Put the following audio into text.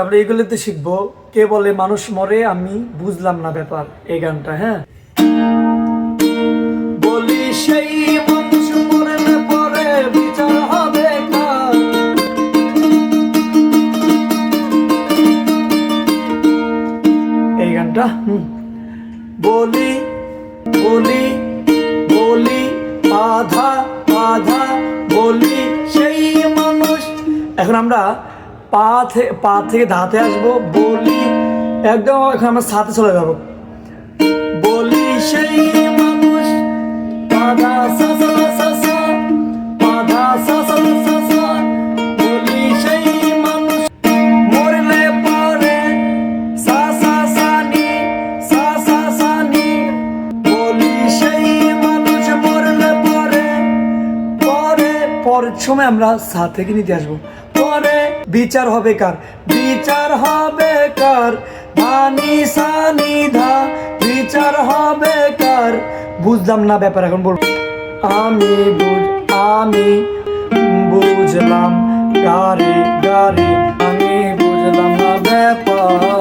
আমরা এগুলোতে শিখবো কে বলে মানুষ মরে আমি বুঝলাম না ব্যাপার, এই গানটা। হ্যাঁ, বলি সেই মানুষ মরলে পরে বিচার হবে কার, এই গানটা। বলি বলি বলি আধা আধা বলি সেই মানুষ। এখন আমরা পা থেকে ধাতে আসবো, বলি একদম। এখন আমরা সাথে চলে যাবো, বলি সেই মানুষ আধা সা সা সা সা আধা সা সা সা সা, বলি সেই মানুষ মরলে পরে সা সা সা নি সা সা সা নি, বলি সেই মানুষ মরলে পরে পরে পরের সময় আমরা সা থেকে নিতে আসবো। পরে বিচার হবে কার, বিচার হবে কার, ধানি সানি ধা, বিচার হবে কার, বুঝলাম না ব্যাপার। এখন বলবো আমি বুঝলাম গারে গারে, আমি বুঝলাম না ব্যাপার।